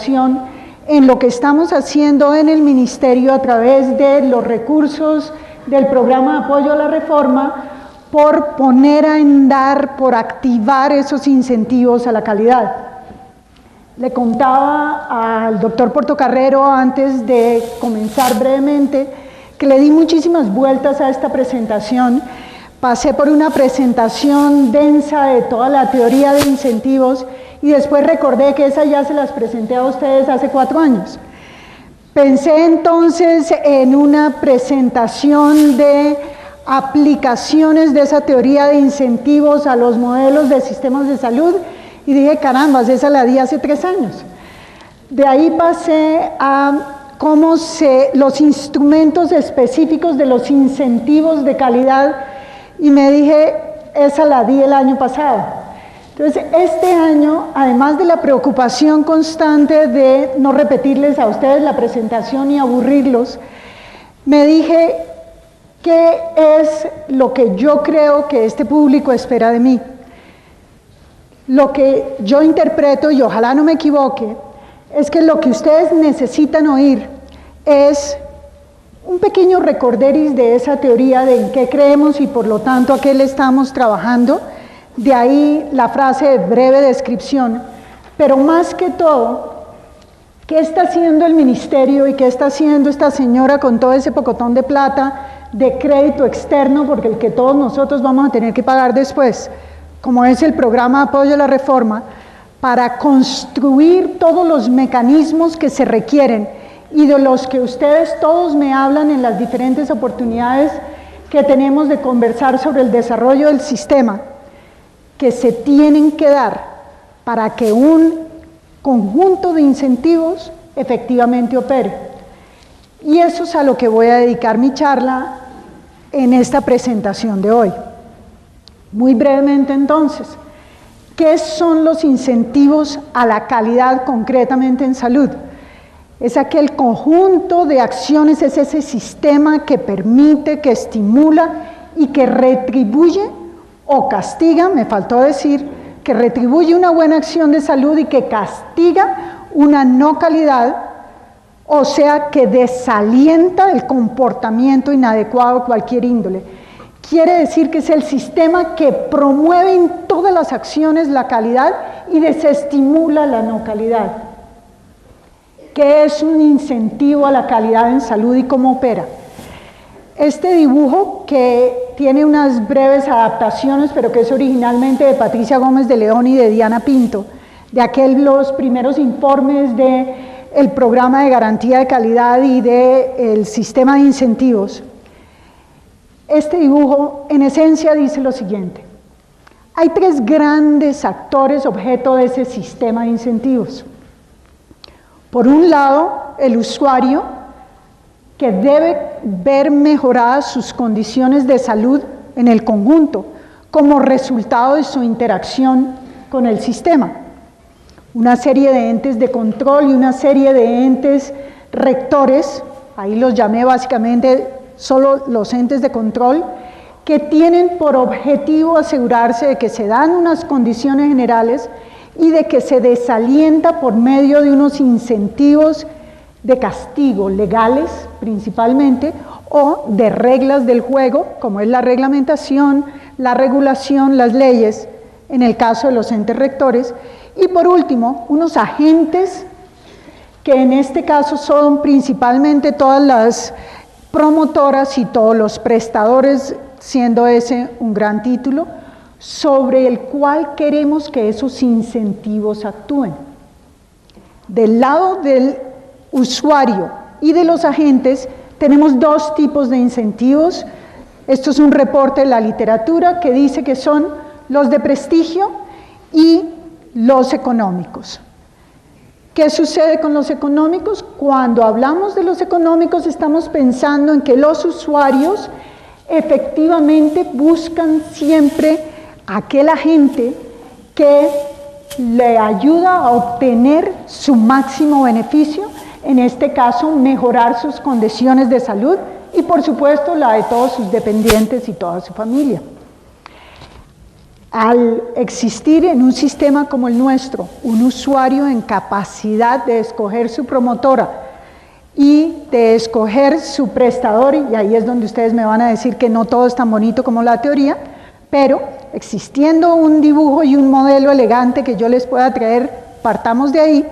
admiración en lo que estamos haciendo en el Ministerio a través de los recursos del programa de apoyo a la reforma por poner a andar, por activar esos incentivos a la calidad. Le contaba al doctor Portocarrero antes de comenzar brevemente que le di muchísimas vueltas a esta presentación. Pasé por una presentación densa de toda la teoría de incentivos y después recordé que esa ya se las presenté a ustedes hace 4 años. Pensé entonces en una presentación de aplicaciones de esa teoría de incentivos a los modelos de sistemas de salud y dije, caramba, esa la di hace 3 años. De ahí pasé a cómo los instrumentos específicos de los incentivos de calidad y me dije, esa la di el año pasado. Entonces, este año, además de la preocupación constante de no repetirles a ustedes la presentación y aburrirlos, me dije, ¿qué es lo que yo creo que este público espera de mí? Lo que yo interpreto, y ojalá no me equivoque, es que lo que ustedes necesitan oír es un pequeño recorderis de esa teoría de en qué creemos y por lo tanto a qué le estamos trabajando. De ahí la frase de breve descripción, pero más que todo, ¿qué está haciendo el ministerio y qué está haciendo esta señora con todo ese pocotón de plata de crédito externo, porque el que todos nosotros vamos a tener que pagar después, como es el programa de apoyo a la reforma, para construir todos los mecanismos que se requieren y de los que ustedes todos me hablan en las diferentes oportunidades que tenemos de conversar sobre el desarrollo del sistema, que se tienen que dar para que un conjunto de incentivos efectivamente opere. Y eso es a lo que voy a dedicar mi charla en esta presentación de hoy. Muy brevemente entonces, ¿qué son los incentivos a la calidad concretamente en salud? Es aquel conjunto de acciones, es ese sistema que permite, que estimula y que retribuye o castiga, me faltó decir, que retribuye una buena acción de salud y que castiga una no calidad, o sea, que desalienta el comportamiento inadecuado de cualquier índole. Quiere decir que es el sistema que promueve en todas las acciones la calidad y desestimula la no calidad. ¿Qué es un incentivo a la calidad en salud y cómo opera? Este dibujo, que tiene unas breves adaptaciones, pero que es originalmente de Patricia Gómez de León y de Diana Pinto, de los primeros informes del programa de garantía de calidad y del sistema de incentivos. Este dibujo, en esencia, dice lo siguiente: hay 3 grandes actores objeto de ese sistema de incentivos. Por un lado, el usuario, que debe ver mejoradas sus condiciones de salud en el conjunto, como resultado de su interacción con el sistema. Una serie de entes de control y una serie de entes rectores, ahí los llamé básicamente solo los entes de control, que tienen por objetivo asegurarse de que se dan unas condiciones generales y de que se desalienta por medio de unos incentivos de castigo legales principalmente, o de reglas del juego, como es la reglamentación, la regulación, las leyes, en el caso de los entes rectores, y por último, unos agentes que en este caso son principalmente todas las promotoras y todos los prestadores, siendo ese un gran título, sobre el cual queremos que esos incentivos actúen. Del lado del usuario y de los agentes tenemos 2 tipos de incentivos. Esto es un reporte de la literatura que dice que son los de prestigio y los económicos. ¿Qué sucede con los económicos? Cuando hablamos de los económicos estamos pensando en que los usuarios efectivamente buscan siempre aquel agente que le ayuda a obtener su máximo beneficio, en este caso mejorar sus condiciones de salud y por supuesto la de todos sus dependientes y toda su familia. Al existir en un sistema como el nuestro, un usuario en capacidad de escoger su promotora y de escoger su prestador, y ahí es donde ustedes me van a decir que no todo es tan bonito como la teoría, pero existiendo un dibujo y un modelo elegante que yo les pueda traer, partamos de ahí.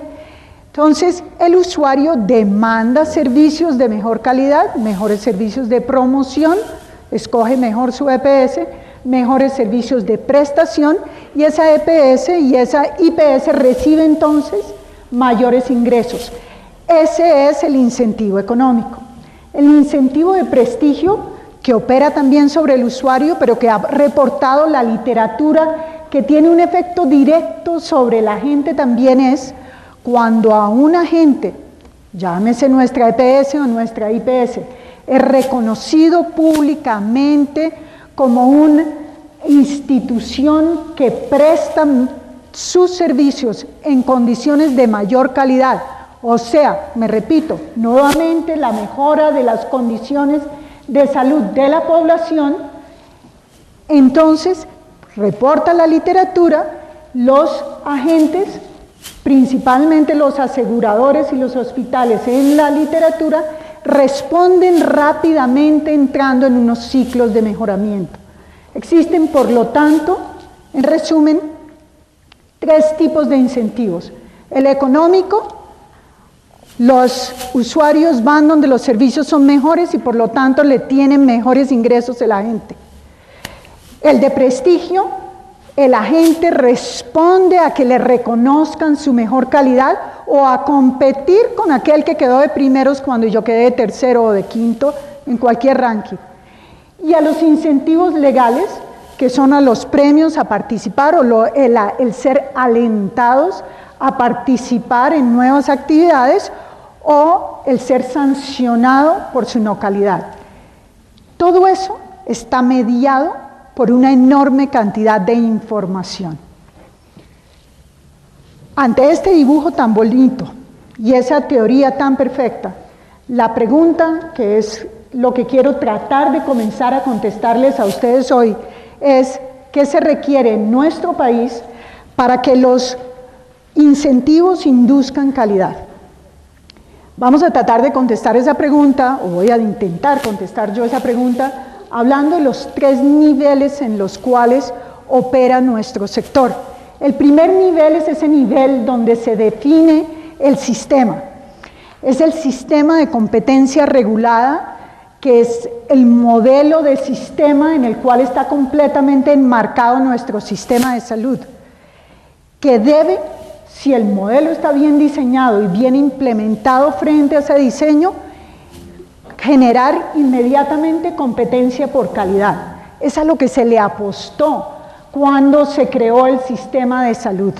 Entonces, el usuario demanda servicios de mejor calidad, mejores servicios de promoción, escoge mejor su EPS, mejores servicios de prestación, y esa EPS y esa IPS recibe entonces mayores ingresos. Ese es el incentivo económico. El incentivo de prestigio, que opera también sobre el usuario, pero que ha reportado la literatura, que tiene un efecto directo sobre la gente, también es cuando a una gente, llámese nuestra EPS o nuestra IPS, es reconocido públicamente como una institución que presta sus servicios en condiciones de mayor calidad. O sea, me repito, nuevamente la mejora de las condiciones de salud de la población. Entonces, reporta la literatura, los agentes, principalmente los aseguradores y los hospitales en la literatura, responden rápidamente entrando en unos ciclos de mejoramiento. Existen, por lo tanto, en resumen, tres tipos de incentivos. El económico: los usuarios van donde los servicios son mejores y por lo tanto le tienen mejores ingresos a la gente. El de prestigio: el agente responde a que le reconozcan su mejor calidad o a competir con aquel que quedó de primeros cuando yo quedé de tercero o de quinto en cualquier ranking. Y a los incentivos legales, que son a los premios a participar o el ser alentados a participar en nuevas actividades o el ser sancionado por su no calidad. Todo eso está mediado por una enorme cantidad de información. Ante este dibujo tan bonito y esa teoría tan perfecta, la pregunta, que es lo que quiero tratar de comenzar a contestarles a ustedes hoy, es: ¿qué se requiere en nuestro país para que los incentivos induzcan calidad? Vamos a tratar de contestar esa pregunta, o voy a intentar contestar yo esa pregunta, hablando de los tres niveles en los cuales opera nuestro sector. El primer nivel es ese nivel donde se define el sistema. Es el sistema de competencia regulada, que es el modelo de sistema en el cual está completamente enmarcado nuestro sistema de salud, que debe, si el modelo está bien diseñado y bien implementado frente a ese diseño, generar inmediatamente competencia por calidad. Es a lo que se le apostó cuando se creó el sistema de salud.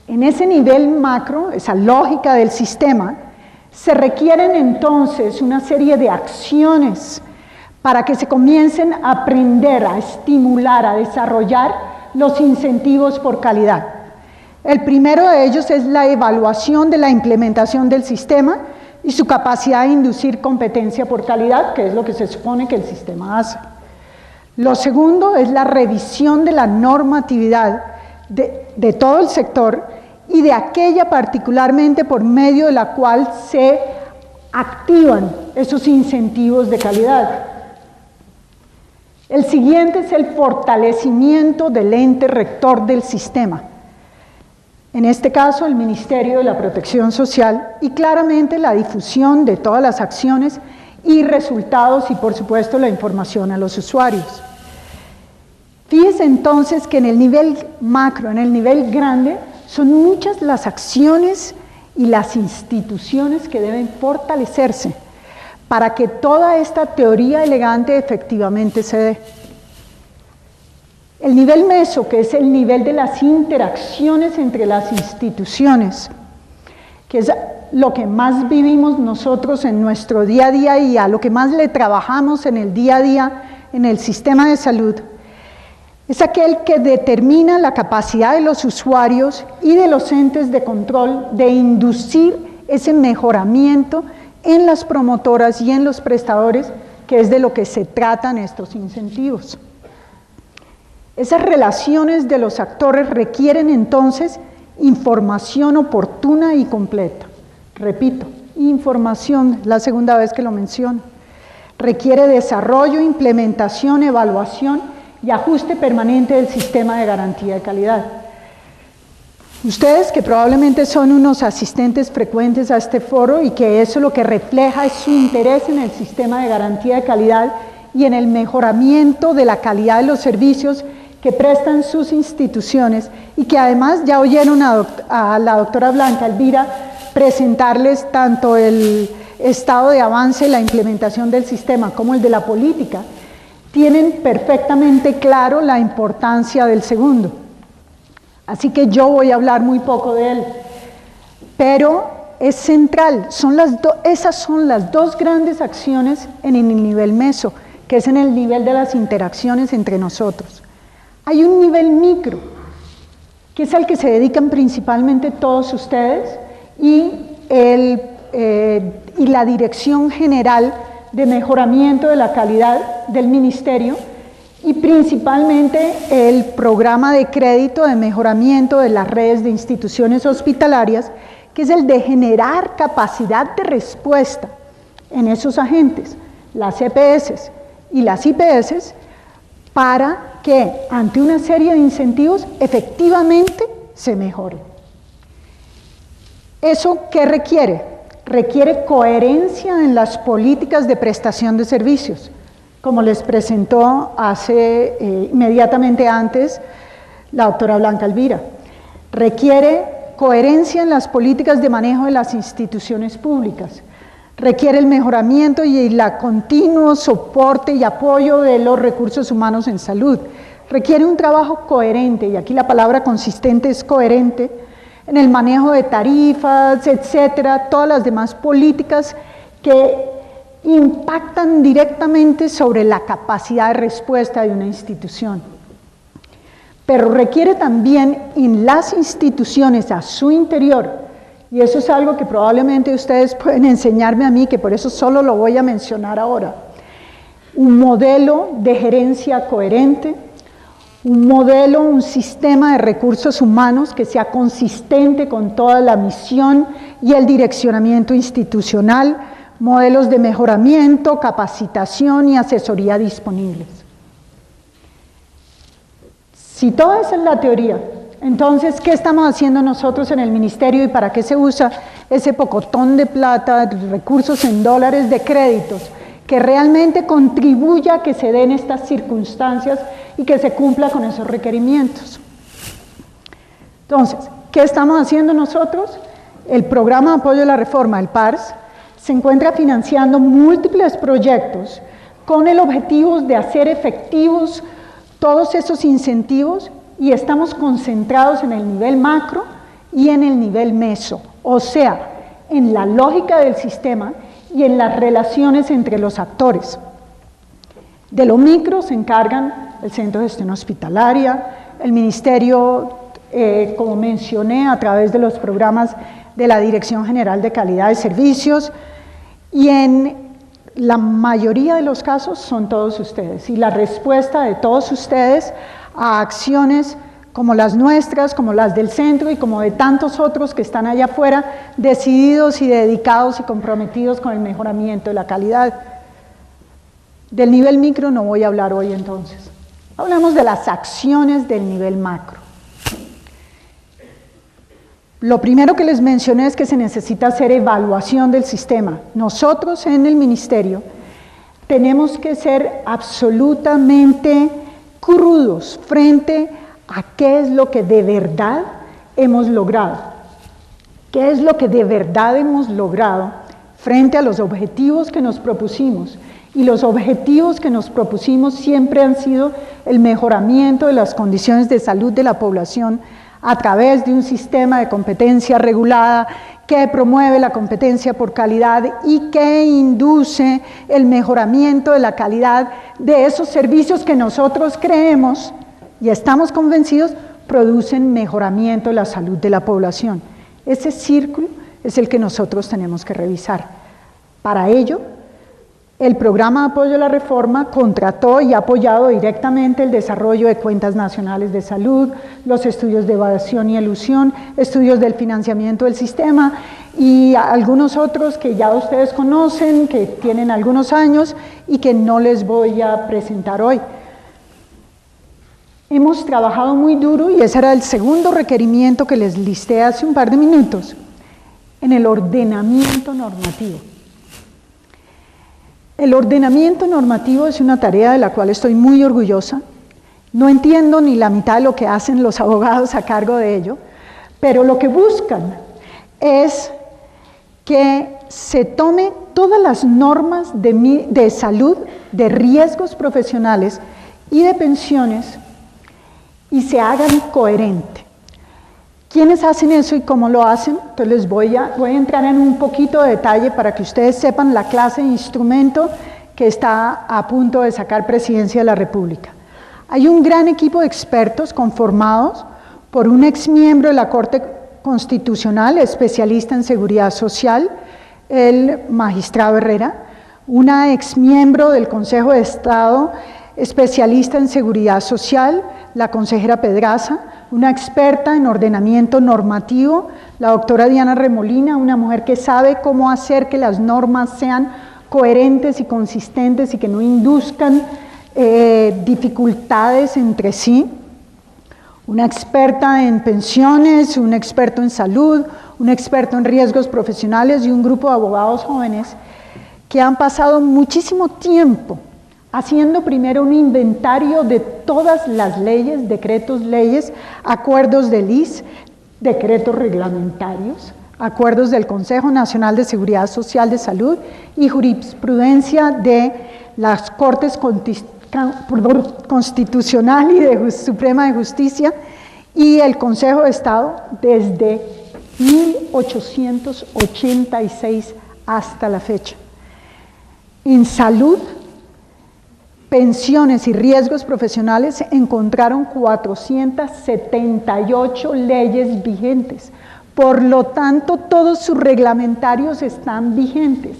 En ese nivel macro, esa lógica del sistema, se requieren entonces una serie de acciones para que se comiencen a aprender, a estimular, a desarrollar los incentivos por calidad. El primero de ellos es la evaluación de la implementación del sistema y su capacidad de inducir competencia por calidad, que es lo que se supone que el sistema hace. Lo segundo es la revisión de la normatividad de todo el sector y de aquella particularmente por medio de la cual se activan esos incentivos de calidad. El siguiente es el fortalecimiento del ente rector del sistema. En este caso, el Ministerio de la Protección Social, y claramente la difusión de todas las acciones y resultados y, por supuesto, la información a los usuarios. Fíjense entonces que en el nivel macro, en el nivel grande, son muchas las acciones y las instituciones que deben fortalecerse para que toda esta teoría elegante efectivamente se dé. El nivel meso, que es el nivel de las interacciones entre las instituciones, que es lo que más vivimos nosotros en nuestro día a día y a lo que más le trabajamos en el día a día en el sistema de salud, es aquel que determina la capacidad de los usuarios y de los entes de control de inducir ese mejoramiento en las promotoras y en los prestadores, que es de lo que se tratan estos incentivos. Esas relaciones de los actores requieren entonces información oportuna y completa. Repito, información, la segunda vez que lo menciono. Requiere desarrollo, implementación, evaluación y ajuste permanente del sistema de garantía de calidad. Ustedes, que probablemente son unos asistentes frecuentes a este foro y que eso lo que refleja es su interés en el sistema de garantía de calidad y en el mejoramiento de la calidad de los servicios que prestan sus instituciones, y que además ya oyeron a la doctora Blanca Elvira presentarles tanto el estado de avance, la implementación del sistema, como el de la política, tienen perfectamente claro la importancia del segundo. Así que yo voy a hablar muy poco de él, pero es central, esas son las dos grandes acciones en el nivel meso, que es en el nivel de las interacciones entre nosotros. Hay un nivel micro, que es al que se dedican principalmente todos ustedes, y la Dirección General de Mejoramiento de la Calidad del Ministerio, y principalmente el programa de crédito de mejoramiento de las redes de instituciones hospitalarias, que es el de generar capacidad de respuesta en esos agentes, las EPS y las IPS, para que ante una serie de incentivos efectivamente se mejore. ¿Eso qué requiere? Requiere coherencia en las políticas de prestación de servicios, como les presentó inmediatamente antes la doctora Blanca Elvira. Requiere coherencia en las políticas de manejo de las instituciones públicas. Requiere el mejoramiento y el continuo soporte y apoyo de los recursos humanos en salud. Requiere un trabajo coherente, y aquí la palabra consistente es coherente, en el manejo de tarifas, etcétera, todas las demás políticas que impactan directamente sobre la capacidad de respuesta de una institución. Pero requiere también en las instituciones a su interior, y eso es algo que probablemente ustedes pueden enseñarme a mí, que por eso solo lo voy a mencionar ahora, un modelo de gerencia coherente, un sistema de recursos humanos que sea consistente con toda la misión y el direccionamiento institucional, modelos de mejoramiento, capacitación y asesoría disponibles. Si toda esa es la teoría, entonces, ¿qué estamos haciendo nosotros en el ministerio y para qué se usa ese pocotón de plata, de recursos en dólares de créditos, que realmente contribuya a que se den estas circunstancias y que se cumpla con esos requerimientos? Entonces, ¿qué estamos haciendo nosotros? El Programa de Apoyo a la Reforma, el PARS, se encuentra financiando múltiples proyectos con el objetivo de hacer efectivos todos esos incentivos, y estamos concentrados en el nivel macro y en el nivel meso, o sea, en la lógica del sistema y en las relaciones entre los actores. De lo micro se encargan el Centro de Gestión Hospitalaria, el Ministerio, como mencioné, a través de los programas de la Dirección General de Calidad de Servicios, y en la mayoría de los casos son todos ustedes, y la respuesta de todos ustedes a acciones como las nuestras, como las del centro y como de tantos otros que están allá afuera, decididos y dedicados y comprometidos con el mejoramiento de la calidad. Del nivel micro no voy a hablar hoy entonces. Hablamos de las acciones del nivel macro. Lo primero que les mencioné es que se necesita hacer evaluación del sistema. Nosotros en el ministerio tenemos que ser absolutamente crudos frente a qué es lo que de verdad hemos logrado. ¿Qué es lo que de verdad hemos logrado frente a los objetivos que nos propusimos? Y los objetivos que nos propusimos siempre han sido el mejoramiento de las condiciones de salud de la población a través de un sistema de competencia regulada que promueve la competencia por calidad y que induce el mejoramiento de la calidad de esos servicios que nosotros creemos y estamos convencidos producen mejoramiento de la salud de la población. Ese círculo es el que nosotros tenemos que revisar. Para ello, El programa de apoyo a la reforma contrató y ha apoyado directamente el desarrollo de cuentas nacionales de salud, los estudios de evasión y elusión, estudios del financiamiento del sistema y algunos otros que ya ustedes conocen, que tienen algunos años y que no les voy a presentar hoy. Hemos trabajado muy duro, y ese era el segundo requerimiento que les listé hace un par de minutos, en el ordenamiento normativo. El ordenamiento normativo es una tarea de la cual estoy muy orgullosa. No entiendo ni la mitad de lo que hacen los abogados a cargo de ello, pero lo que buscan es que se tome todas las normas de salud, de riesgos profesionales y de pensiones y se hagan coherentes. ¿Quiénes hacen eso y cómo lo hacen? Entonces les voy a entrar en un poquito de detalle para que ustedes sepan la clase de instrumento que está a punto de sacar Presidencia de la República. Hay un gran equipo de expertos conformados por un exmiembro de la Corte Constitucional, especialista en seguridad social, el magistrado Herrera, una exmiembro del Consejo de Estado, especialista en seguridad social, la consejera Pedraza, una experta en ordenamiento normativo, la doctora Diana Remolina, una mujer que sabe cómo hacer que las normas sean coherentes y consistentes y que no induzcan dificultades entre sí, una experta en pensiones, un experto en salud, un experto en riesgos profesionales y un grupo de abogados jóvenes que han pasado muchísimo tiempo haciendo primero un inventario de todas las leyes, decretos, leyes, acuerdos del IS, decretos reglamentarios, acuerdos del Consejo Nacional de Seguridad Social de Salud y jurisprudencia de las Cortes Constitucional y de Suprema de Justicia y el Consejo de Estado desde 1886 hasta la fecha. En salud, pensiones y riesgos profesionales encontraron 478 leyes vigentes. Por lo tanto, todos sus reglamentarios están vigentes.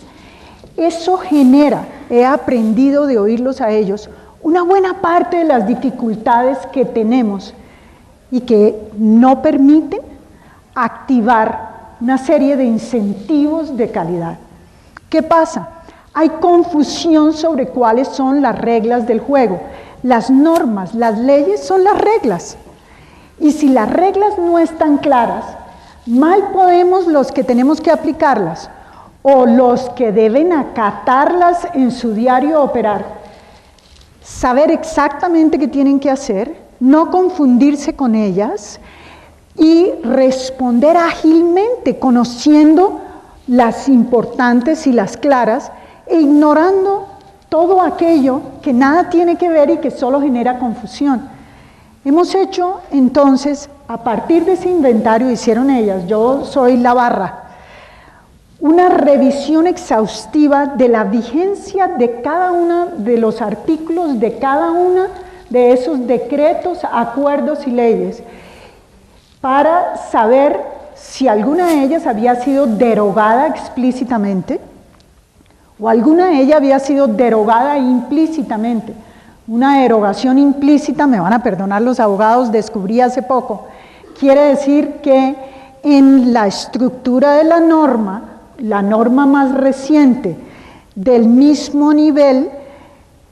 Eso genera, he aprendido de oírlos a ellos, una buena parte de las dificultades que tenemos y que no permiten activar una serie de incentivos de calidad. ¿Qué pasa? Hay confusión sobre cuáles son las reglas del juego. Las normas, las leyes son las reglas. Y si las reglas no están claras, mal podemos los que tenemos que aplicarlas o los que deben acatarlas en su diario operar, saber exactamente qué tienen que hacer, no confundirse con ellas y responder ágilmente, conociendo las importantes y las claras, e ignorando todo aquello que nada tiene que ver y que solo genera confusión. Hemos hecho entonces, a partir de ese inventario, hicieron ellas, yo soy la barra, una revisión exhaustiva de la vigencia de cada uno de los artículos, de cada uno de esos decretos, acuerdos y leyes, para saber si alguna de ellas había sido derogada explícitamente, o alguna de ellas había sido derogada implícitamente. Una derogación implícita, me van a perdonar los abogados, descubrí hace poco, quiere decir que en la estructura de la norma más reciente del mismo nivel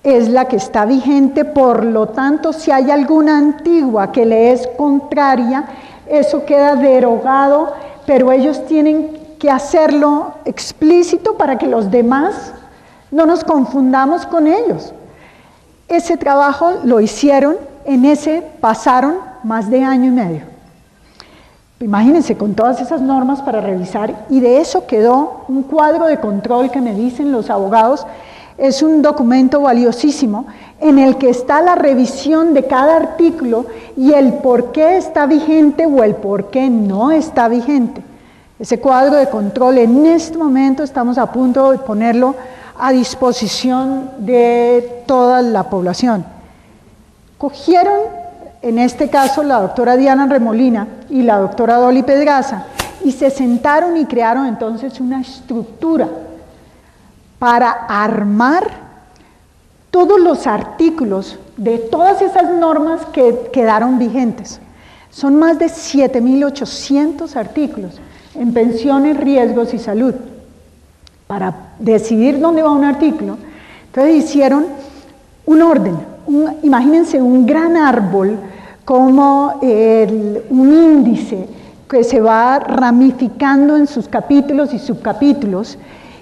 es la que está vigente, por lo tanto, si hay alguna antigua que le es contraria, eso queda derogado, pero ellos tienen que hacerlo explícito para que los demás no nos confundamos con ellos. Ese trabajo lo hicieron, pasaron más de año y medio. Imagínense, con todas esas normas para revisar, y de eso quedó un cuadro de control que me dicen los abogados, es un documento valiosísimo en el que está la revisión de cada artículo y el por qué está vigente o el por qué no está vigente. Ese cuadro de control en este momento estamos a punto de ponerlo a disposición de toda la población. Cogieron, en este caso, la doctora Diana Remolina y la doctora Dolly Pedraza, y se sentaron y crearon entonces una estructura para armar todos los artículos de todas esas normas que quedaron vigentes. Son más de 7.800 artículos en pensiones, riesgos y salud. Para decidir dónde va un artículo, entonces hicieron un orden, imagínense un gran árbol como un índice que se va ramificando en sus capítulos y subcapítulos,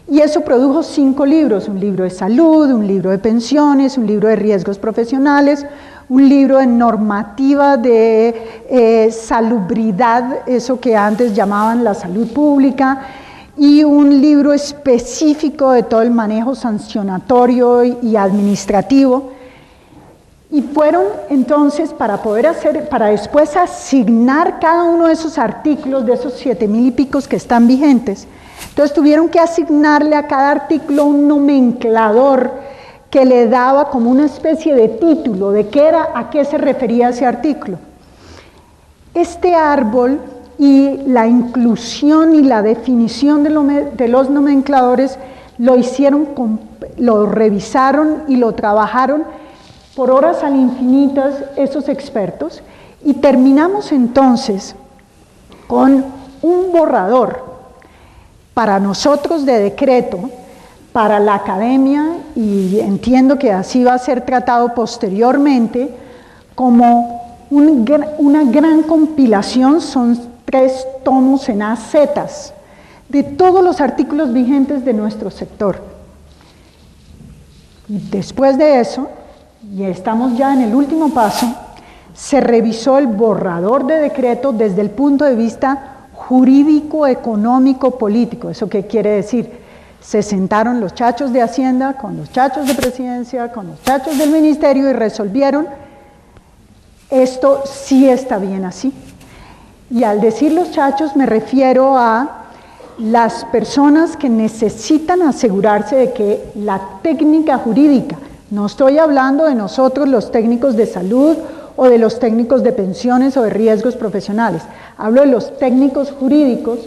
y eso produjo 5 libros, un libro de salud, un libro de pensiones, un libro de riesgos profesionales, un libro de normativa de salubridad, eso que antes llamaban la salud pública, y un libro específico de todo el manejo sancionatorio y administrativo. Y fueron entonces, para después asignar cada uno de esos artículos, de esos 7.000 y picos que están vigentes, entonces tuvieron que asignarle a cada artículo un nomenclador que le daba como una especie de título de qué era, a qué se refería ese artículo. Este árbol y la inclusión y la definición de los nomencladores lo revisaron y lo trabajaron por horas al infinitas esos expertos, y terminamos entonces con un borrador para nosotros de decreto, para la academia, y entiendo que así va a ser tratado posteriormente, como una gran compilación, son 3 tomos en AZs, de todos los artículos vigentes de nuestro sector. Y después de eso, y estamos ya en el último paso, se revisó el borrador de decreto desde el punto de vista jurídico, económico, político. ¿Eso qué quiere decir? Se sentaron los chachos de Hacienda con los chachos de Presidencia, con los chachos del Ministerio, y resolvieron, esto sí está bien así. Y al decir los chachos me refiero a las personas que necesitan asegurarse de que la técnica jurídica, no estoy hablando de nosotros los técnicos de salud o de los técnicos de pensiones o de riesgos profesionales, hablo de los técnicos jurídicos,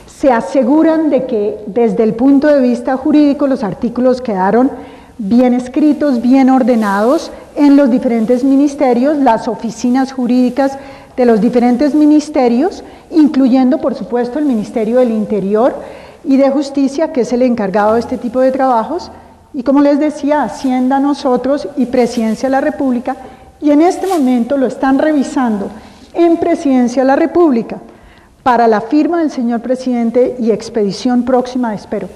se aseguran de que desde el punto de vista jurídico los artículos quedaron bien escritos, bien ordenados en los diferentes ministerios, las oficinas jurídicas de los diferentes ministerios, incluyendo por supuesto el Ministerio del Interior y de Justicia, que es el encargado de este tipo de trabajos, y como les decía, Hacienda, nosotros y Presidencia de la República, y en este momento lo están revisando en Presidencia de la República para la firma del señor presidente y expedición próxima, espero,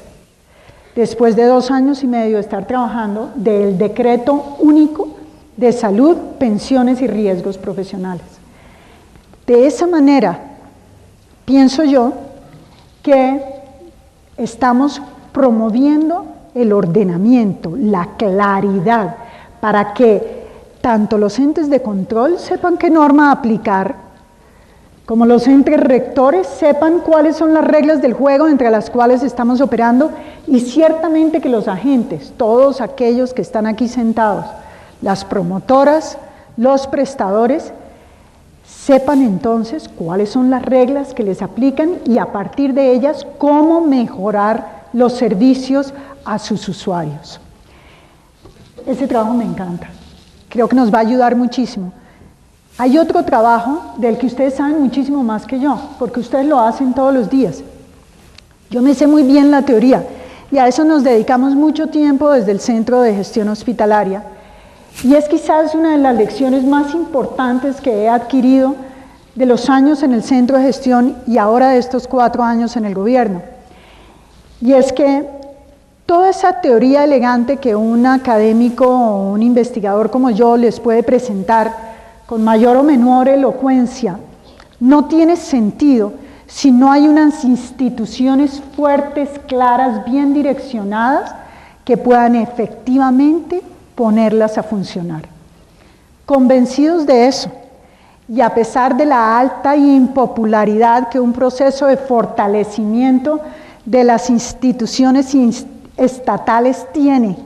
después de 2 años y medio de estar trabajando, del decreto único de salud, pensiones y riesgos profesionales. De esa manera, pienso yo que estamos promoviendo el ordenamiento, la claridad, para que tanto los entes de control sepan qué norma aplicar, como los entes rectores sepan cuáles son las reglas del juego entre las cuales estamos operando, y ciertamente que los agentes, todos aquellos que están aquí sentados, las promotoras, los prestadores, sepan entonces cuáles son las reglas que les aplican y a partir de ellas cómo mejorar los servicios a sus usuarios. Ese trabajo me encanta, creo que nos va a ayudar muchísimo. Hay otro trabajo del que ustedes saben muchísimo más que yo, porque ustedes lo hacen todos los días. Yo me sé muy bien la teoría y a eso nos dedicamos mucho tiempo desde el Centro de Gestión Hospitalaria, y es quizás una de las lecciones más importantes que he adquirido de los años en el Centro de Gestión y ahora de estos 4 años en el gobierno. Y es que toda esa teoría elegante que un académico o un investigador como yo les puede presentar con mayor o menor elocuencia, no tiene sentido si no hay unas instituciones fuertes, claras, bien direccionadas, que puedan efectivamente ponerlas a funcionar. Convencidos de eso, y a pesar de la alta impopularidad que un proceso de fortalecimiento de las instituciones estatales tiene,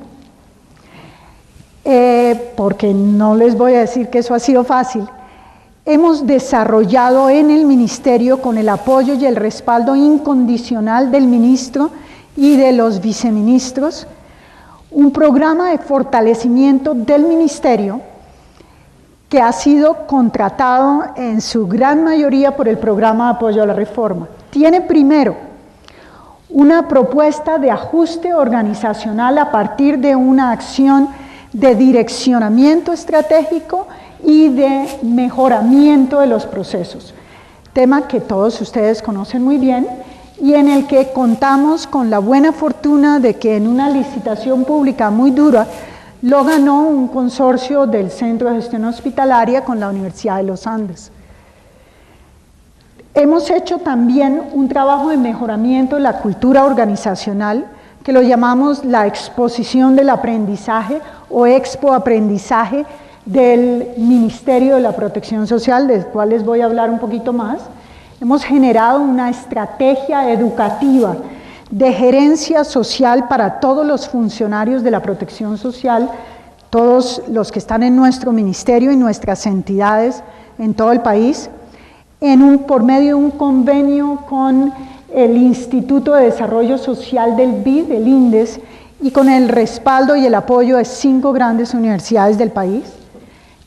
porque no les voy a decir que eso ha sido fácil, hemos desarrollado en el Ministerio, con el apoyo y el respaldo incondicional del ministro y de los viceministros, un programa de fortalecimiento del ministerio que ha sido contratado en su gran mayoría por el programa de apoyo a la reforma. Tiene primero una propuesta de ajuste organizacional a partir de una acción de direccionamiento estratégico y de mejoramiento de los procesos, tema que todos ustedes conocen muy bien y en el que contamos con la buena fortuna de que en una licitación pública muy dura lo ganó un consorcio del Centro de Gestión Hospitalaria con la Universidad de los Andes. Hemos hecho también un trabajo de mejoramiento de la cultura organizacional, que lo llamamos la exposición del aprendizaje o expo aprendizaje del Ministerio de la Protección Social, del cual les voy a hablar un poquito más. Hemos generado una estrategia educativa de gerencia social para todos los funcionarios de la protección social, todos los que están en nuestro ministerio y nuestras entidades en todo el país, por medio de un convenio con el Instituto de Desarrollo Social del BID, el INDES, y con el respaldo y el apoyo de 5 grandes universidades del país.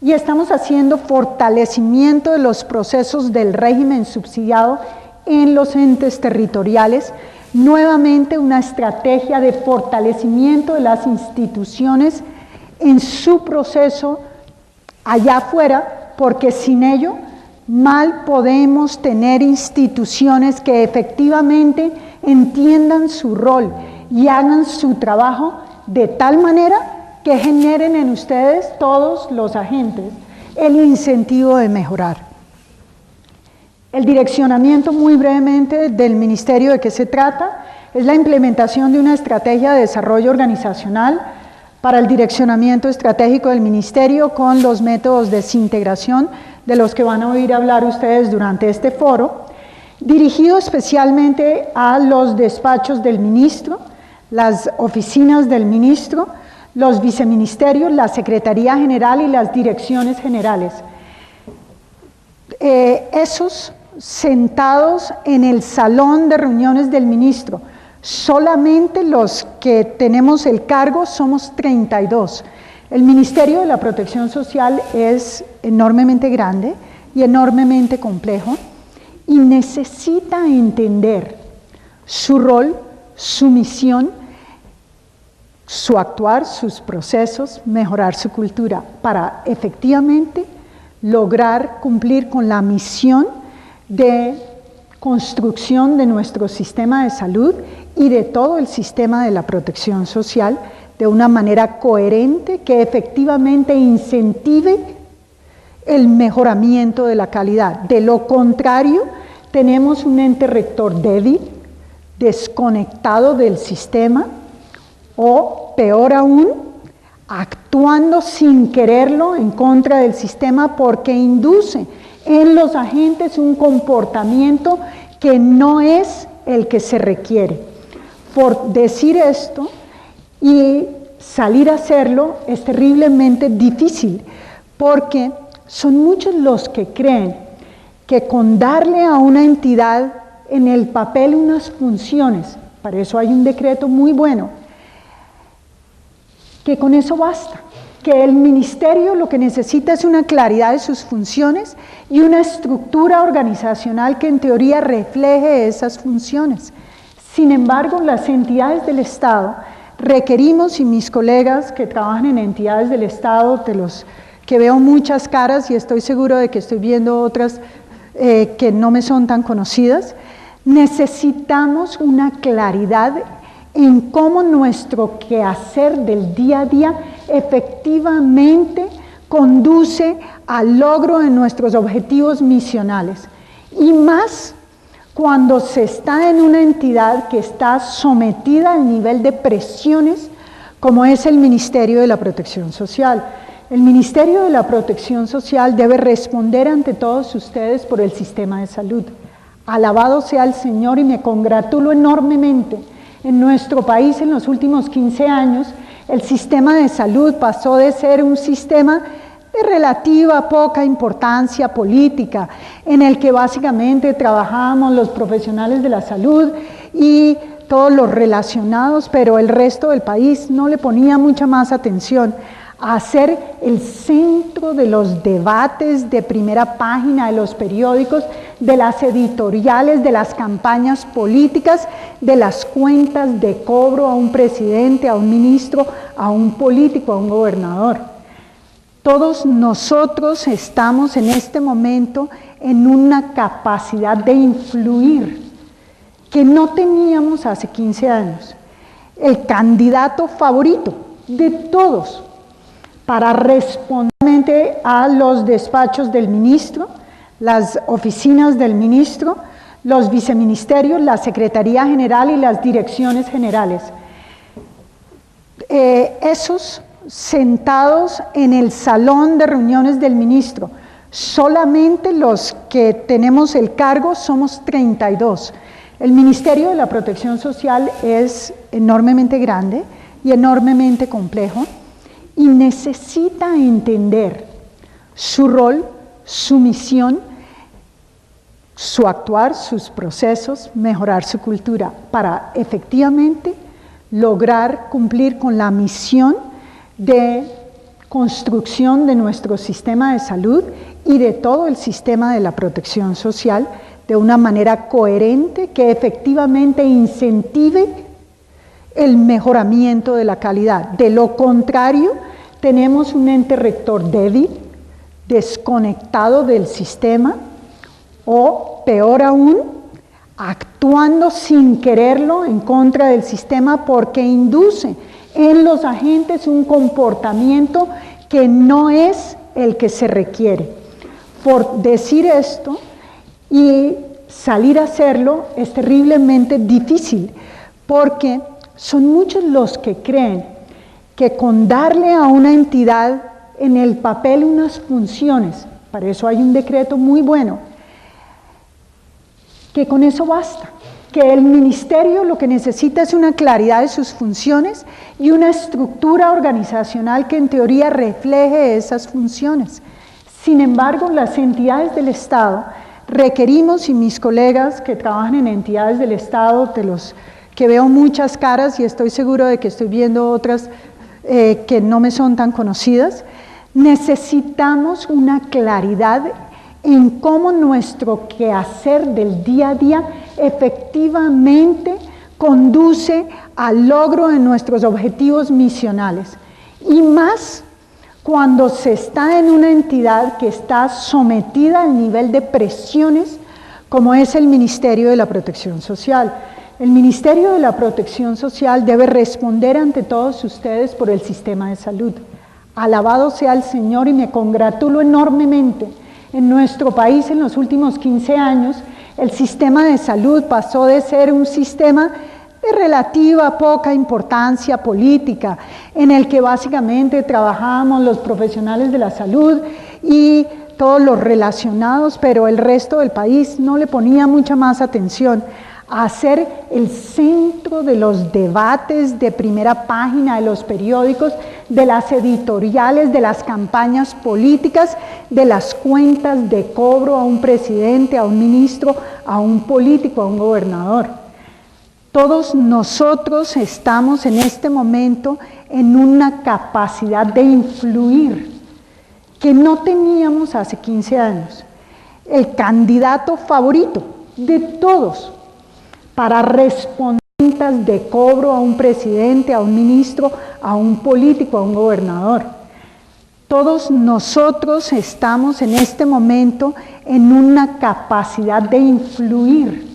Y estamos haciendo fortalecimiento de los procesos del régimen subsidiado en los entes territoriales, nuevamente una estrategia de fortalecimiento de las instituciones en su proceso allá afuera, porque sin ello mal podemos tener instituciones que efectivamente entiendan su rol y hagan su trabajo de tal manera que generen en ustedes, todos los agentes, el incentivo de mejorar. El direccionamiento, muy brevemente, del ministerio, ¿de qué se trata? Es la implementación de una estrategia de desarrollo organizacional para el direccionamiento estratégico del ministerio con los métodos de desintegración de los que van a oír hablar ustedes durante este foro, dirigido especialmente a los despachos del ministro, las oficinas del ministro, los viceministerios, la Secretaría General y las direcciones generales. Esos sentados en el salón de reuniones del ministro, solamente los que tenemos el cargo somos 32. El Ministerio de la Protección Social es enormemente grande y enormemente complejo y necesita entender su rol, su misión, su actuar, sus procesos, mejorar su cultura para efectivamente lograr cumplir con la misión de construcción de nuestro sistema de salud y de todo el sistema de la protección social de una manera coherente que efectivamente incentive el mejoramiento de la calidad. De lo contrario, tenemos un ente rector débil, desconectado del sistema, o peor aún, actuando sin quererlo en contra del sistema porque induce en los agentes un comportamiento que no es el que se requiere. Por decir esto y salir a hacerlo es terriblemente difícil porque son muchos los que creen que con darle a una entidad en el papel unas funciones, para eso hay un decreto muy bueno, que con eso basta, que el ministerio lo que necesita es una claridad de sus funciones y una estructura organizacional que en teoría refleje esas funciones. Sin embargo, las entidades del Estado requerimos, y mis colegas que trabajan en entidades del Estado, de los que veo muchas caras y estoy seguro de que estoy viendo otras que no me son tan conocidas, necesitamos una claridad en cómo nuestro quehacer del día a día efectivamente conduce al logro de nuestros objetivos misionales. Y más cuando se está en una entidad que está sometida al nivel de presiones como es el Ministerio de la Protección Social. El Ministerio de la Protección Social debe responder ante todos ustedes por el sistema de salud. Alabado sea el Señor y me congratulo enormemente. En nuestro país, en los últimos 15 años, el sistema de salud pasó de ser un sistema de relativa poca importancia política, en el que básicamente trabajábamos los profesionales de la salud y todos los relacionados, pero el resto del país no le ponía mucha más atención, a ser el centro de los debates de primera página de los periódicos, de las editoriales, de las campañas políticas, de las cuentas de cobro a un presidente, a un ministro, a un político, a un gobernador. Todos nosotros estamos en este momento en una capacidad de influir que no teníamos hace 15 años. El candidato favorito de todos para responder a los despachos del ministro, las oficinas del ministro, los viceministerios, la Secretaría General y las direcciones generales. Esos sentados en el salón de reuniones del ministro, solamente los que tenemos el cargo somos 32. El Ministerio de la Protección Social es enormemente grande y enormemente complejo y necesita entender su rol, su misión, su actuar, sus procesos, mejorar su cultura para efectivamente lograr cumplir con la misión de construcción de nuestro sistema de salud y de todo el sistema de la protección social de una manera coherente que efectivamente incentive el mejoramiento de la calidad. De lo contrario, tenemos un ente rector débil, desconectado del sistema o, peor aún, actuando sin quererlo en contra del sistema porque induce en los agentes un comportamiento que no es el que se requiere. Por decir esto y salir a hacerlo es terriblemente difícil porque son muchos los que creen que con darle a una entidad en el papel unas funciones, para eso hay un decreto muy bueno, que con eso basta, que el ministerio lo que necesita es una claridad de sus funciones y una estructura organizacional que en teoría refleje esas funciones. Sin embargo, las entidades del Estado requerimos, y mis colegas que trabajan en entidades del Estado, de los que veo muchas caras y estoy seguro de que estoy viendo otras que no me son tan conocidas, necesitamos una claridad en cómo nuestro quehacer del día a día efectivamente conduce al logro de nuestros objetivos misionales. Y más cuando se está en una entidad que está sometida al nivel de presiones como es el Ministerio de la Protección Social. El Ministerio de la Protección Social debe responder ante todos ustedes por el sistema de salud. Alabado sea el Señor y me congratulo enormemente. En nuestro país en los últimos 15 años el sistema de salud pasó de ser un sistema de relativa poca importancia política, en el que básicamente trabajamos los profesionales de la salud y todos los relacionados, pero el resto del país no le ponía mucha más atención, a ser el centro de los debates de primera página de los periódicos, de las editoriales, de las campañas políticas, de las cuentas de cobro a un presidente, a un ministro, a un político, a un gobernador. Todos nosotros estamos en este momento en una capacidad de influir que no teníamos hace 15 años. El candidato favorito de todos para responder de cobro a un presidente, a un ministro, a un político, a un gobernador. Todos nosotros estamos en este momento en una capacidad de influir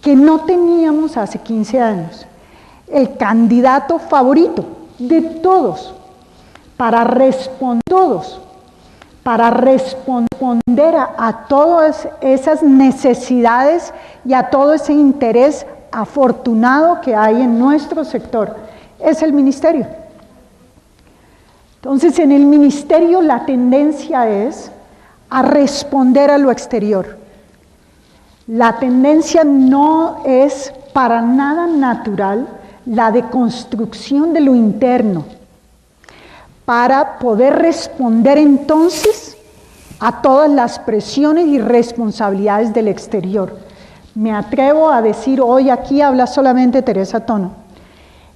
que no teníamos hace 15 años. El candidato favorito de todos para responder a todas esas necesidades y a todo ese interés afortunado que hay en nuestro sector, es el ministerio. Entonces, en el ministerio la tendencia es a responder a lo exterior. La tendencia no es para nada natural la de construcción de lo interno, para poder responder entonces a todas las presiones y responsabilidades del exterior. me atrevo a decir hoy aquí, habla solamente Teresa Tono,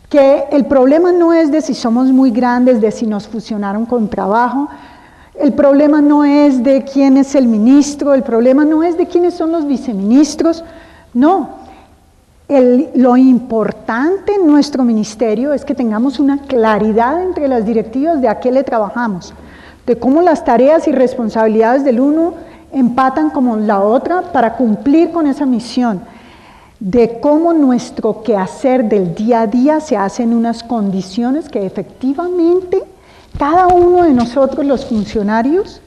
que el problema no es de si somos muy grandes, de si nos fusionaron con trabajo, el problema no es de quién es el ministro, el problema no es de quiénes son los viceministros, no. Lo importante en nuestro ministerio es que tengamos una claridad entre las directivas de a qué le trabajamos, de cómo las tareas y responsabilidades del uno empatan con la otra para cumplir con esa misión, de cómo nuestro quehacer del día a día se hace en unas condiciones que efectivamente cada uno de nosotros, los funcionarios,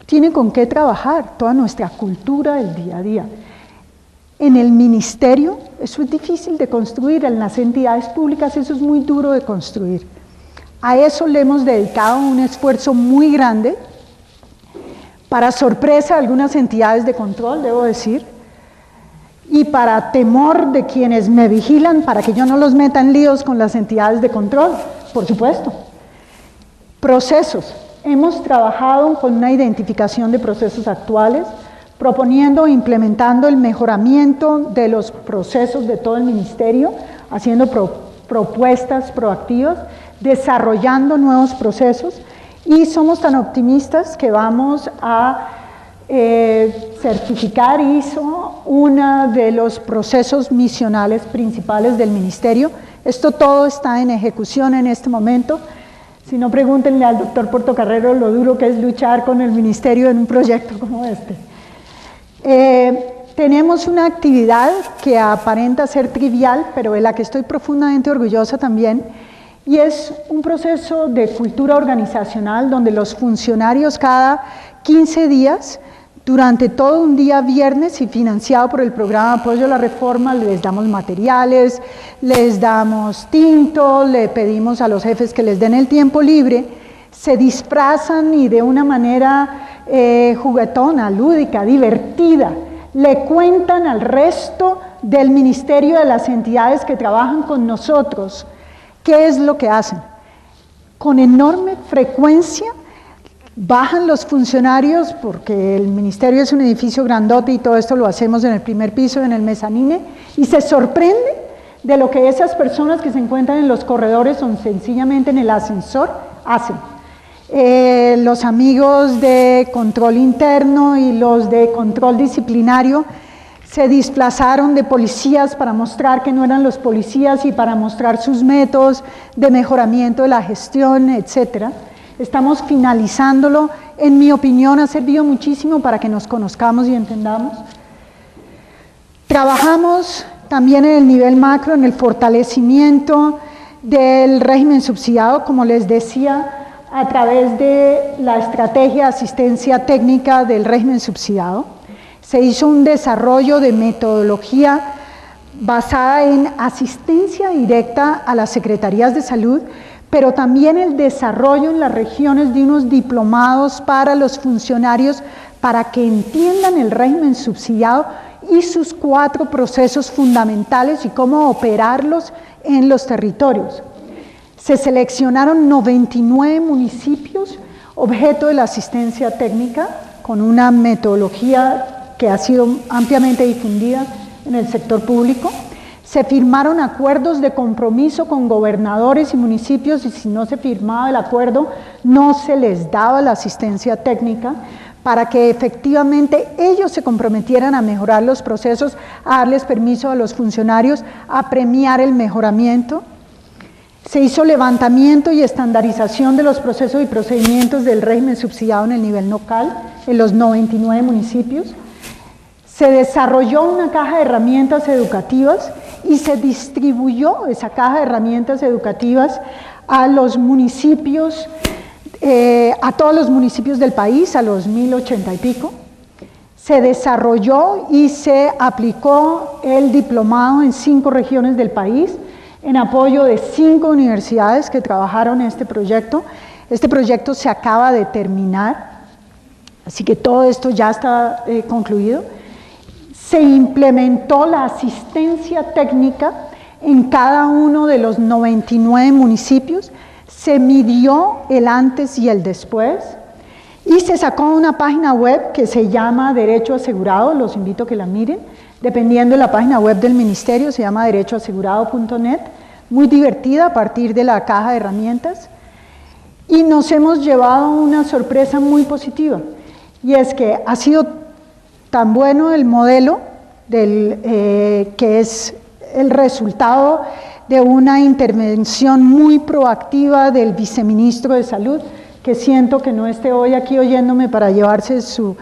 tiene con qué trabajar, toda nuestra cultura del día a día. En el ministerio, eso es difícil de construir, en las entidades públicas eso es muy duro de construir. A eso le hemos dedicado un esfuerzo muy grande, para sorpresa de algunas entidades de control, debo decir, y para temor de quienes me vigilan, para que yo no los meta en líos con las entidades de control, por supuesto. Procesos. Hemos trabajado con una identificación de procesos actuales, proponiendo e implementando el mejoramiento de los procesos de todo el ministerio, haciendo propuestas proactivas, desarrollando nuevos procesos, y somos tan optimistas que vamos a certificar ISO uno de los procesos misionales principales del ministerio. Esto todo está en ejecución en este momento. Si no, pregúntenle al doctor Portocarrero lo duro que es luchar con el ministerio en un proyecto como este. Tenemos una actividad que aparenta ser trivial, pero de la que estoy profundamente orgullosa también, y es un proceso de cultura organizacional donde los funcionarios cada 15 días, durante todo un día viernes y financiado por el programa de apoyo a la reforma, les damos materiales, les damos tinto, le pedimos a los jefes que les den el tiempo libre, se disfrazan y de una manera juguetona, lúdica, divertida, le cuentan al resto del ministerio, de las entidades que trabajan con nosotros, qué es lo que hacen. Con enorme frecuencia bajan los funcionarios, porque el ministerio es un edificio grandote y todo esto lo hacemos en el primer piso, en el mezanine, y se sorprende de lo que esas personas que se encuentran en los corredores o sencillamente en el ascensor hacen. Los amigos de control interno y los de control disciplinario se disfrazaron de policías para mostrar que no eran los policías y para mostrar sus métodos de mejoramiento de la gestión, etcétera. Estamos finalizándolo, en mi opinión ha servido muchísimo para que nos conozcamos y entendamos. Trabajamos también en el nivel macro, en el fortalecimiento del régimen subsidiado, como les decía, a través de la estrategia de asistencia técnica del régimen subsidiado. Se hizo un desarrollo de metodología basada en asistencia directa a las secretarías de salud, pero también el desarrollo en las regiones de unos diplomados para los funcionarios para que entiendan el régimen subsidiado y sus 4 procesos fundamentales y cómo operarlos en los territorios. Se seleccionaron 99 municipios objeto de la asistencia técnica con una metodología que ha sido ampliamente difundida en el sector público. Se firmaron acuerdos de compromiso con gobernadores y municipios y si no se firmaba el acuerdo no se les daba la asistencia técnica para que efectivamente ellos se comprometieran a mejorar los procesos, a darles permiso a los funcionarios, a premiar el mejoramiento. Se hizo levantamiento y estandarización de los procesos y procedimientos del régimen subsidiado en el nivel local, en los 99 municipios. Se desarrolló una caja de herramientas educativas y se distribuyó esa caja de herramientas educativas a los municipios, a todos los municipios del país, a los 1080 y pico. Se desarrolló y se aplicó el diplomado en 5 regiones del país, en apoyo de 5 universidades que trabajaron en este proyecto. Este proyecto se acaba de terminar, así que todo esto ya está concluido. Se implementó la asistencia técnica en cada uno de los 99 municipios, se midió el antes y el después, y se sacó una página web que se llama Derecho Asegurado, los invito a que la miren, dependiendo de la página web del ministerio, se llama derechoasegurado.net, muy divertida a partir de la caja de herramientas, y nos hemos llevado una sorpresa muy positiva, y es que ha sido tan bueno el modelo que es el resultado de una intervención muy proactiva del viceministro de Salud, que siento que no esté hoy aquí oyéndome para llevarse su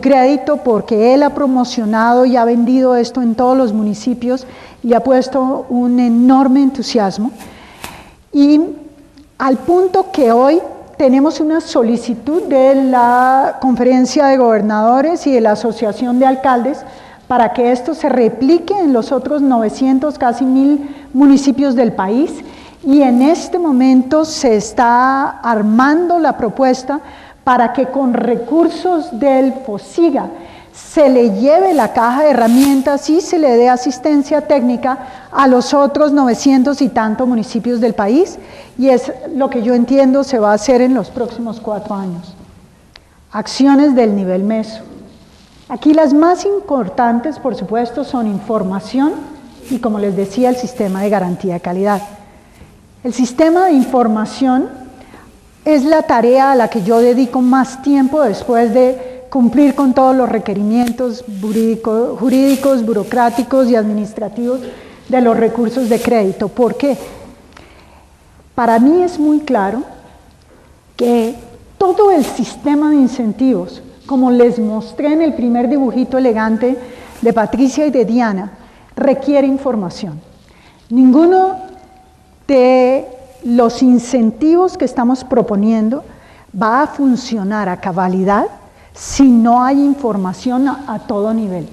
crédito, porque él ha promocionado y ha vendido esto en todos los municipios y ha puesto un enorme entusiasmo, y al punto que hoy tenemos una solicitud de la Conferencia de Gobernadores y de la Asociación de Alcaldes para que esto se replique en los otros 900, casi 1000 municipios del país, y en este momento se está armando la propuesta para que con recursos del FOSIGA se le lleve la caja de herramientas y se le dé asistencia técnica a los otros 900 y tantos municipios del país, y es lo que yo entiendo se va a hacer en los próximos 4 años. Acciones del nivel meso. Aquí las más importantes, por supuesto, son información y, como les decía, el sistema de garantía de calidad. El sistema de información es la tarea a la que yo dedico más tiempo después de cumplir con todos los requerimientos jurídicos, burocráticos y administrativos de los recursos de crédito. ¿Por qué? Para mí es muy claro que todo el sistema de incentivos, como les mostré en el primer dibujito elegante de Patricia y de Diana, requiere información. Ninguno de los incentivos que estamos proponiendo va a funcionar a cabalidad si no hay información a todo nivel.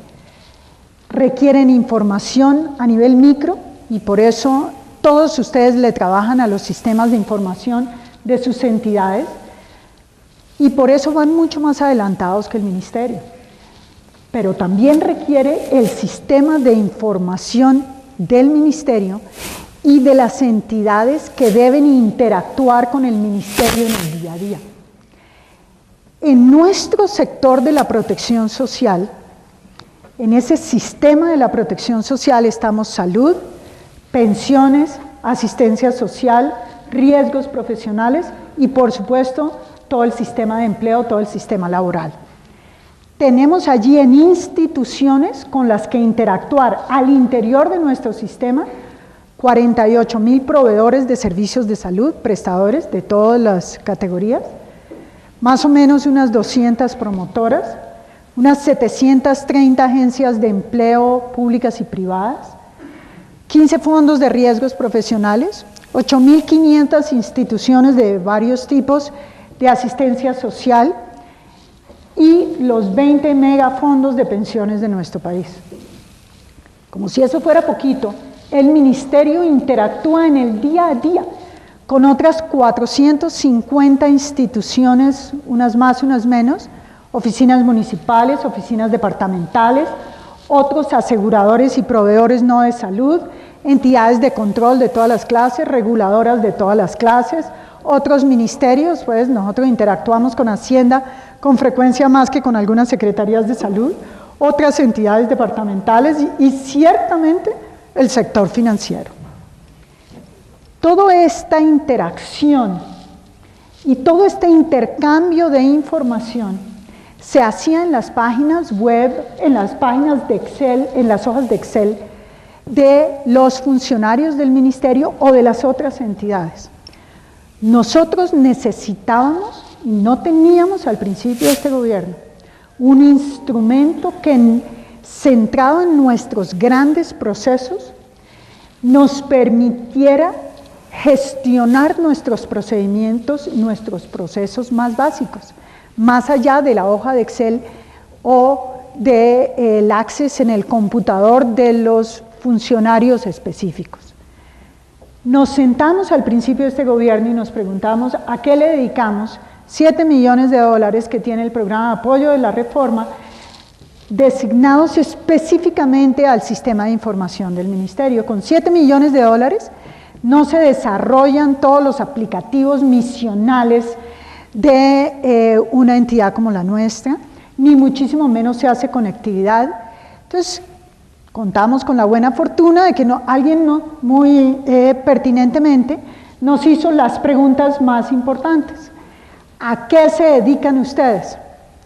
Requieren información a nivel micro, y por eso todos ustedes le trabajan a los sistemas de información de sus entidades, y por eso van mucho más adelantados que el ministerio. Pero también requiere el sistema de información del ministerio y de las entidades que deben interactuar con el ministerio en el día a día. En nuestro sector de la protección social, en ese sistema de la protección social estamos salud, pensiones, asistencia social, riesgos profesionales y, por supuesto, todo el sistema de empleo, todo el sistema laboral. Tenemos allí en instituciones con las que interactuar al interior de nuestro sistema 48,000 proveedores de servicios de salud, prestadores de todas las categorías, más o menos unas 200 promotoras, unas 730 agencias de empleo públicas y privadas, 15 fondos de riesgos profesionales, 8.500 instituciones de varios tipos de asistencia social y los 20 megafondos de pensiones de nuestro país. Como si eso fuera poquito, el ministerio interactúa en el día a día con otras 450 instituciones, unas más, unas menos, oficinas municipales, oficinas departamentales, otros aseguradores y proveedores no de salud, entidades de control de todas las clases, reguladoras de todas las clases, otros ministerios, pues nosotros interactuamos con Hacienda con frecuencia más que con algunas secretarías de salud, otras entidades departamentales y ciertamente el sector financiero. Toda esta interacción y todo este intercambio de información se hacía en las páginas web, en las páginas de Excel, en las hojas de Excel de los funcionarios del ministerio o de las otras entidades. Nosotros necesitábamos, y no teníamos al principio de este gobierno, un instrumento que, centrado en nuestros grandes procesos, nos permitiera gestionar nuestros procedimientos, nuestros procesos más básicos, más allá de la hoja de Excel o del access en el computador de los funcionarios específicos. Nos sentamos al principio de este gobierno y nos preguntamos a qué le dedicamos 7 millones de dólares que tiene el programa de apoyo de la reforma, designados específicamente al sistema de información del ministerio. Con 7 millones de dólares no se desarrollan todos los aplicativos misionales de una entidad como la nuestra, ni muchísimo menos se hace conectividad. Entonces, Contamos con la buena fortuna de que alguien muy pertinentemente nos hizo las preguntas más importantes. ¿A qué se dedican ustedes?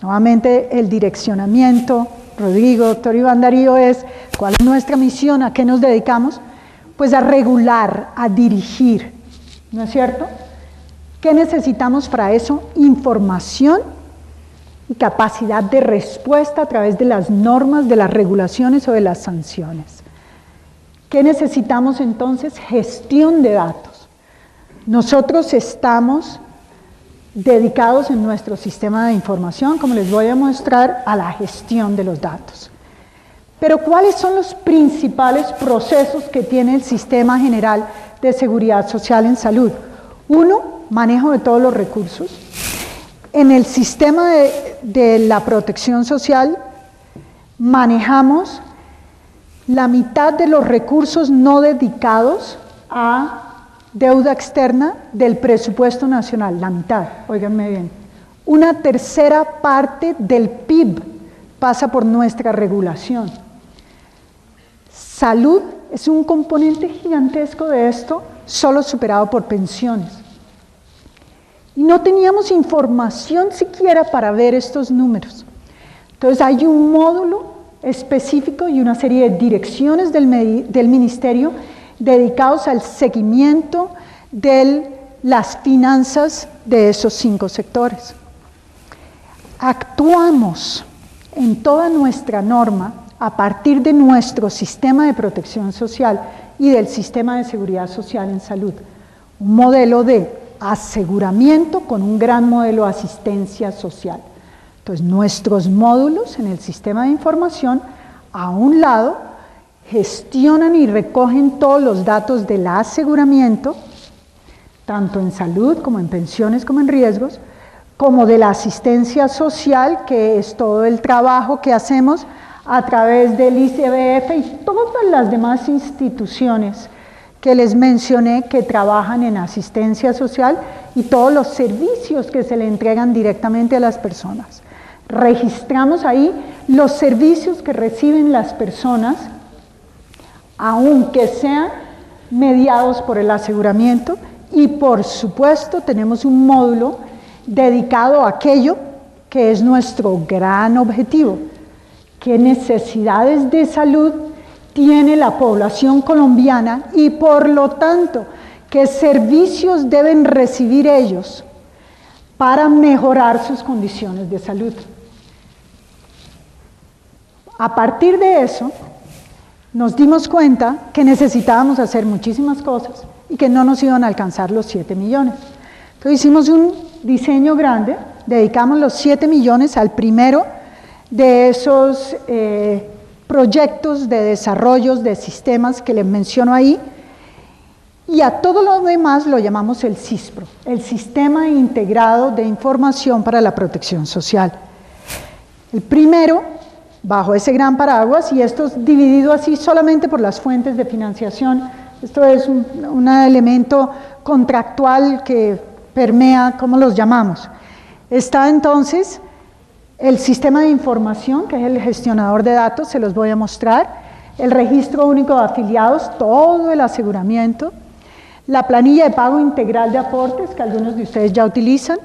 Nuevamente el direccionamiento, Rodrigo, doctor Iván Darío, es ¿cuál es nuestra misión? ¿A qué nos dedicamos? Pues a regular, a dirigir, ¿no es cierto? ¿Qué necesitamos para eso? Información y capacidad de respuesta a través de las normas, de las regulaciones o de las sanciones. ¿Qué necesitamos entonces? Gestión de datos. Nosotros estamos dedicados en nuestro sistema de información, como les voy a mostrar, a la gestión de los datos. Pero ¿cuáles son los principales procesos que tiene el Sistema General de Seguridad Social en Salud? Uno, manejo de todos los recursos. En el sistema de la protección social manejamos la mitad de los recursos no dedicados a deuda externa del presupuesto nacional, la mitad, óiganme bien. Una tercera parte del PIB pasa por nuestra regulación. Salud es un componente gigantesco de esto, solo superado por pensiones. Y no teníamos información siquiera para ver estos números. Entonces hay un módulo específico y una serie de direcciones del ministerio dedicados al seguimiento de las finanzas de esos 5 sectores. Actuamos en toda nuestra norma a partir de nuestro sistema de protección social y del sistema de seguridad social en salud. Un modelo de aseguramiento con un gran modelo de asistencia social. Entonces, nuestros módulos en el sistema de información, a un lado, gestionan y recogen todos los datos del aseguramiento, tanto en salud como en pensiones como en riesgos, como de la asistencia social, que es todo el trabajo que hacemos a través del ICBF y todas las demás instituciones que les mencioné que trabajan en asistencia social y todos los servicios que se le entregan directamente a las personas. Registramos ahí los servicios que reciben las personas, aunque sean mediados por el aseguramiento, y por supuesto tenemos un módulo dedicado a aquello que es nuestro gran objetivo: qué necesidades de salud tiene la población colombiana y por lo tanto qué servicios deben recibir ellos para mejorar sus condiciones de salud. A partir de eso nos dimos cuenta que necesitábamos hacer muchísimas cosas y que no nos iban a alcanzar los 7 millones. Entonces hicimos un diseño grande, dedicamos los 7 millones al primero de esos proyectos de desarrollos de sistemas que les menciono ahí, y a todo lo demás lo llamamos el SISPRO, el Sistema Integrado de Información para la Protección Social. El primero, bajo ese gran paraguas, y esto es dividido así solamente por las fuentes de financiación, esto es un elemento contractual que permea, ¿cómo los llamamos? Está entonces el sistema de información, que es el gestionador de datos, se los voy a mostrar, el registro único de afiliados, todo el aseguramiento, la planilla de pago integral de aportes, que algunos de ustedes ya utilizan,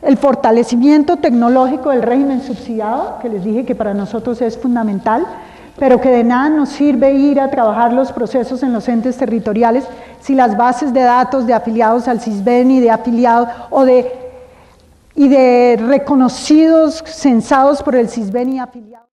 el fortalecimiento tecnológico del régimen subsidiado, que les dije que para nosotros es fundamental, pero que de nada nos sirve ir a trabajar los procesos en los entes territoriales si las bases de datos de afiliados al CISBEN y de afiliados y de reconocidos, censados por el CISBEN y afiliados